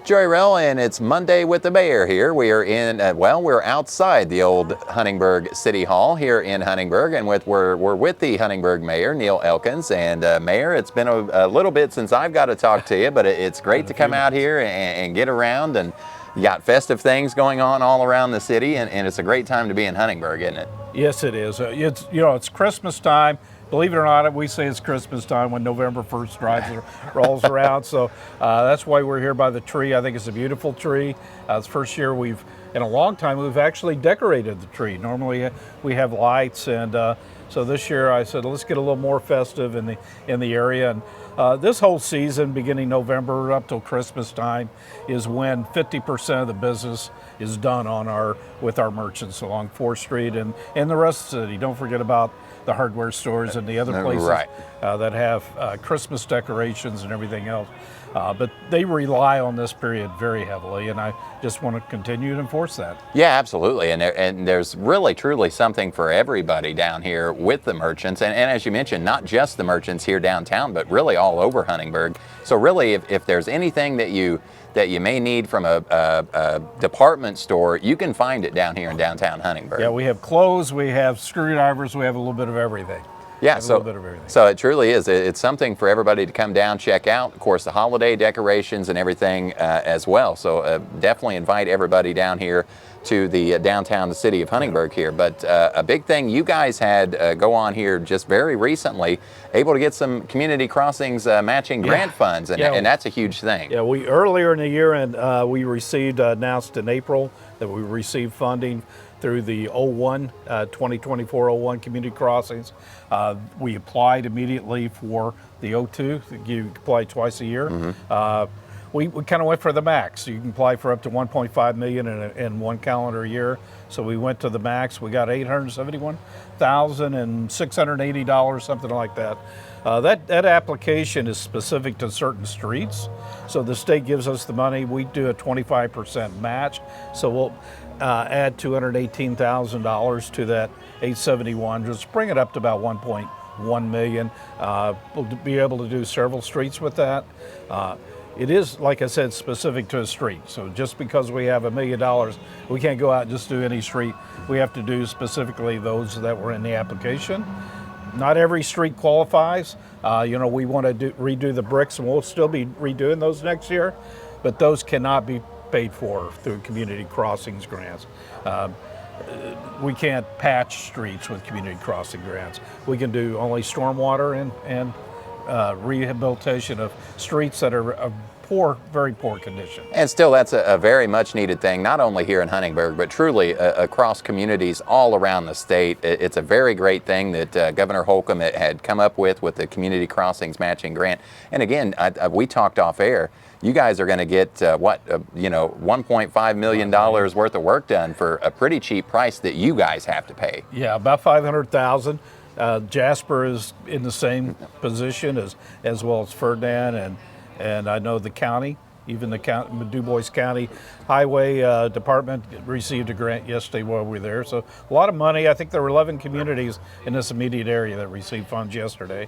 Joey Rehl, and it's Monday with the mayor here. We are in, we're outside the old Huntingburg City Hall here in Huntingburg, and we're with the Huntingburg Mayor Neil Elkins. And Mayor, it's been a little bit since I've got to talk to you, but it's great to come out here and get around. And you got festive things going on all around the city, and it's a great time to be in Huntingburg, isn't it? Yes, it is. It's Christmas time. Believe it or not, we say it's Christmas time when November 1st rolls around. So that's why we're here by the tree. I think it's a beautiful tree. It's the first year in a long time, we've actually decorated the tree. Normally we have lights, and so this year I said, let's get a little more festive in the area. And this whole season, beginning November up till Christmas time, is when 50% of the business is done with our merchants along 4th Street and the rest of the city. Don't forget about the hardware stores and the other places that have Christmas decorations and everything else. But they rely on this period very heavily, and I just want to continue to enforce that. Yeah, absolutely. And there's really, truly something for everybody down here with the merchants. And as you mentioned, not just the merchants here downtown, but really all over Huntingburg. So really, if there's anything that you may need from a department store, you can find it down here in downtown Huntingburg. Yeah, we have clothes, we have screwdrivers, we have a little bit of everything. Yeah, so it truly is. It's something for everybody to come down, check out. Of course, the holiday decorations and everything as well. So definitely invite everybody down here to the downtown, the city of Huntingburg here. But a big thing you guys had go on here just very recently, able to get some community crossings matching grant funds, and that's a huge thing. Yeah, earlier in the year, and we announced in April that we received funding through the 2024-01 community crossings. We applied immediately for the 02. You apply twice a year. Mm-hmm. We kind of went for the max. You can apply for up to $1.5 million in one calendar year. So we went to the max. We got $871,680, something like that. That application is specific to certain streets. So the state gives us the money. We do a 25% match. So we'll add $218,000 to that 871, just bring it up to about 1.1 million. We'll be able to do several streets with that. It is, like I said, specific to a street. So just because we have $1 million, we can't go out and just do any street. We have to do specifically those that were in the application. Not every street qualifies. We want to redo the bricks, and we'll still be redoing those next year, but those cannot be paid for through community crossings grants. We can't patch streets with community crossing grants. We can do only stormwater and rehabilitation of streets that are of very poor condition. And still, that's a very much needed thing, not only here in Huntingburg, but truly across communities all around the state. It's a very great thing that Governor Holcomb had come up with the Community Crossings Matching Grant. And again, we talked off air. You guys are going to get $1.5 million worth of work done for a pretty cheap price that you guys have to pay. Yeah, about $500,000. Jasper is in the same position as well as Ferdinand, and I know the county, even the Du Bois County Highway Department received a grant yesterday while we were there. So a lot of money. I think there were 11 communities in this immediate area that received funds yesterday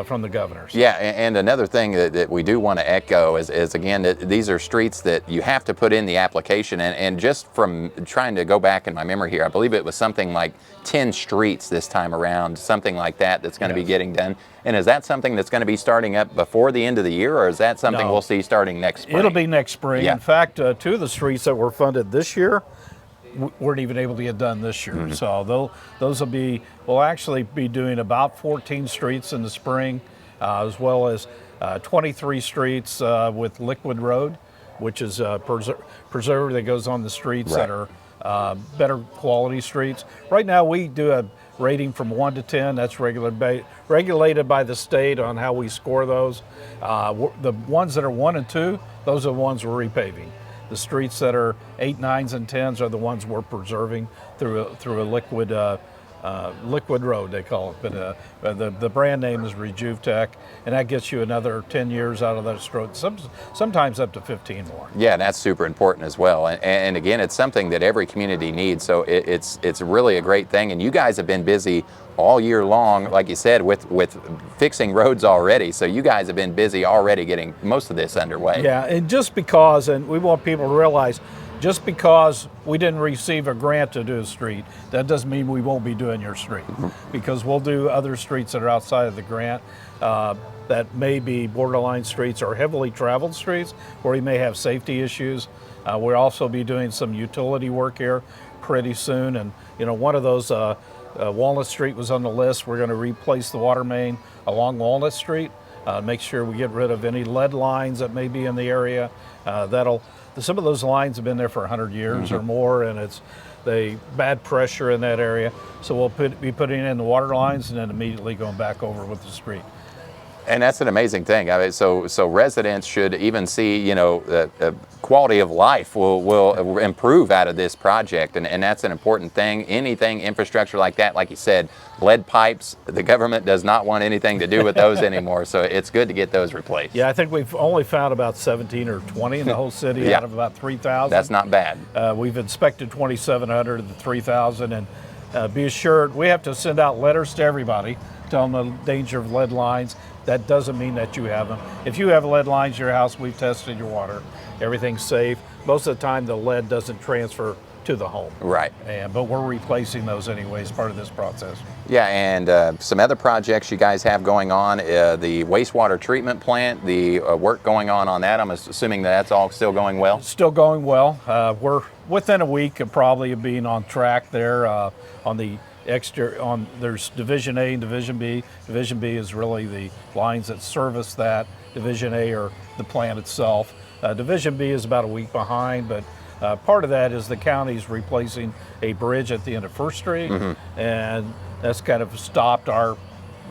from the governors. Yeah, and another thing that we do want to echo is again, that these are streets that you have to put in the application. And just from trying to go back in my memory here, I believe it was something like 10 streets this time around, something like that's going to be getting done. And is that something that's going to be starting up before the end of the year, or is that something we'll see starting next spring? It'll be next spring. Yeah. In fact, 2 of the streets that were funded this year weren't even able to get done this year. Mm-hmm. So we'll actually be doing about 14 streets in the spring, as well as 23 streets with Liquid Road, which is a preserve that goes on the streets that are better quality streets. Right now we do a rating from 1 to 10. That's regulated by the state on how we score those. The ones that are 1 and 2, those are the ones we're repaving. The streets that are 8, 9s, and 10s are the ones we're preserving through a liquid road, they call it. But the brand name is RejuveTech, and that gets you another 10 years out of those roads, sometimes up to 15 more. Yeah, that's super important as well. And again, it's something that every community needs. So it's really a great thing. And you guys have been busy all year long, like you said, with fixing roads already. So you guys have been busy already getting most of this underway. Yeah, and just because, and we want people to realize, just because we didn't receive a grant to do a street, that doesn't mean we won't be doing your street, because we'll do other streets that are outside of the grant that may be borderline streets or heavily traveled streets where we may have safety issues. We'll also be doing some utility work here pretty soon, and one of those, Walnut Street was on the list. We're going to replace the water main along Walnut Street, make sure we get rid of any lead lines that may be in the area. Some of those lines have been there for 100 years or more, and it's bad pressure in that area. So we'll be putting in the water lines and then immediately going back over with the street. And that's an amazing thing. I mean, so residents should even see, quality of life will improve out of this project, and that's an important thing. Anything infrastructure like that, like you said, lead pipes, the government does not want anything to do with those anymore. So it's good to get those replaced. Yeah, I think we've only found about 17 or 20 in the whole city Yeah. out of about 3,000. That's not bad. We've inspected 2,700 of the 3,000, and be assured we have to send out letters to everybody telling them the danger of lead lines. That doesn't mean that you have them. If you have lead lines in your house, we've tested your water. Everything's safe. Most of the time, the lead doesn't transfer to the home. Right. But we're replacing those anyway as part of this process. Yeah, and some other projects you guys have going on, the wastewater treatment plant, the work going on that, I'm assuming that's all still going well? Still going well. We're within a week of probably being on track there on the there's Division A and Division B. Division B is really the lines that service that. Division A are the plant itself. Division B is about a week behind, but part of that is the county's replacing a bridge at the end of First Street, and that's kind of stopped our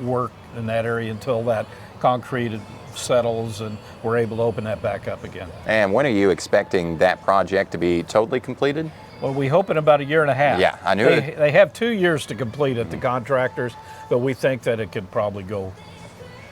work in that area until that concrete settles and we're able to open that back up again. And when are you expecting that project to be totally completed? Well, we hope in about a year and a half. Yeah, I knew it. They have 2 years to complete it, the contractors, but we think that it could probably go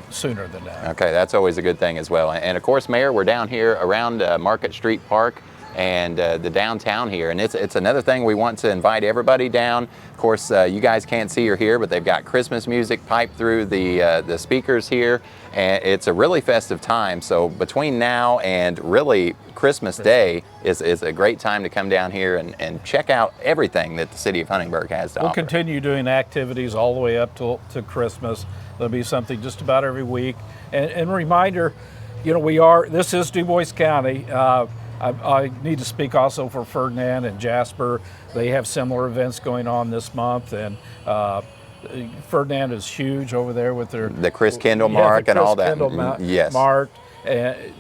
sooner than that. Okay, that's always a good thing as well. And of course, Mayor, we're down here around Market Street Park and the downtown here, and it's another thing we want to invite everybody down. Of course, you guys can't see or hear, but they've got Christmas music piped through the speakers here, and it's a really festive time. So between now and really Christmas Day is a great time to come down here and check out everything that the City of Huntingburg has to offer. We'll continue doing activities all the way up to Christmas. There'll be something just about every week. And reminder, this is Du Bois County. I need to speak also for Ferdinand and Jasper. They have similar events going on this month, and Ferdinand is huge over there with the Chris Kendall Mark and all that. Yes. Mark.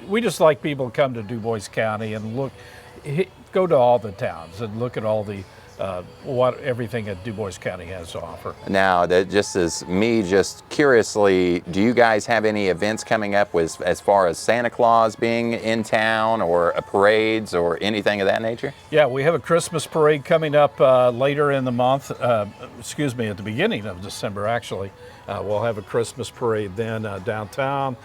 We just like people to come to Du Bois County and go to all the towns and look at all the everything that Du Bois County has to offer. Now, that just is me just curiously, do you guys have any events coming up as far as Santa Claus being in town or parades or anything of that nature? Yeah, we have a Christmas parade coming up later in the month, at the beginning of December actually. We'll have a Christmas parade then downtown.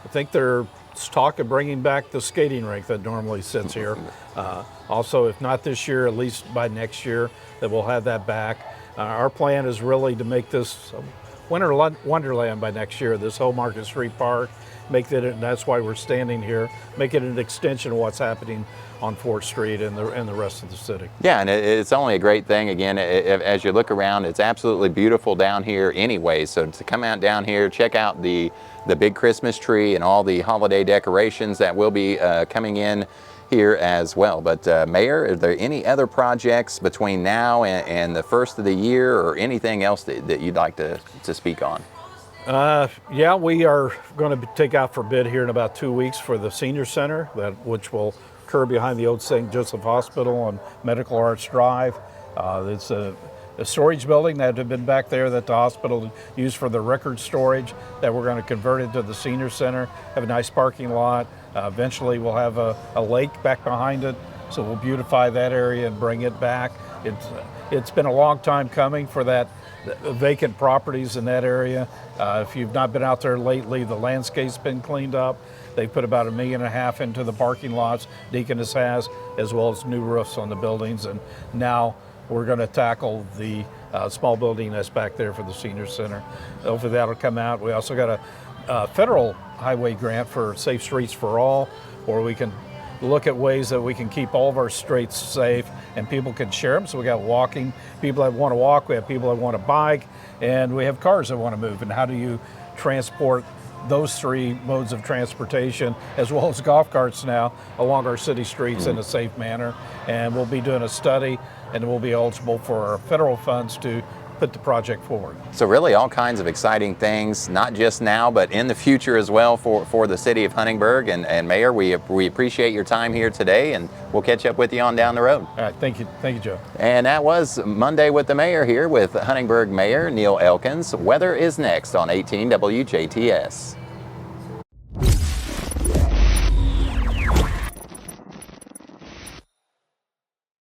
I think they're talk of bringing back the skating rink that normally sits here. Also, if not this year, at least by next year, that we'll have that back. Our plan is really to make this winter wonderland by next year, this whole Market Street Park, and that's why we're standing here, make it an extension of what's happening on 4th Street and the rest of the city. Yeah, and it's only a great thing. Again, as you look around, it's absolutely beautiful down here anyway. So to come out down here, check out the big Christmas tree and all the holiday decorations that will be coming in here as well. But Mayor, are there any other projects between now and the first of the year or anything else that you'd like to speak on? Yeah, we are going to take out for bid here in about 2 weeks for the senior center, which will occur behind the old St. Joseph Hospital on Medical Arts Drive. It's a storage building that had been back there that the hospital used for the record storage that we're going to convert into the senior center, have a nice parking lot. Eventually we'll have a lake back behind it, so we'll beautify that area and bring it back. It's been a long time coming for that vacant properties in that area. If you've not been out there lately, the landscape's been cleaned up. They put about $1.5 million into the parking lots, Deaconess has, as well as new roofs on the buildings. And now we're going to tackle the small building that's back there for the senior center. Hopefully that'll come out. We also got a federal highway grant for Safe Streets for All, where we can look at ways that we can keep all of our streets safe and people can share them. So we got walking, people that want to walk, we have people that want to bike, and we have cars that want to move. And how do you transport those three modes of transportation, as well as golf carts now, along our city streets in a safe manner? And we'll be doing a study, and we'll be eligible for federal funds to put the project forward. So really all kinds of exciting things, not just now, but in the future as well for the city of Huntingburg. And Mayor, we appreciate your time here today, and we'll catch up with you on down the road. All right, thank you, Joe. And that was Monday with the Mayor here with Huntingburg Mayor Neil Elkins. Weather is next on 18 WJTS.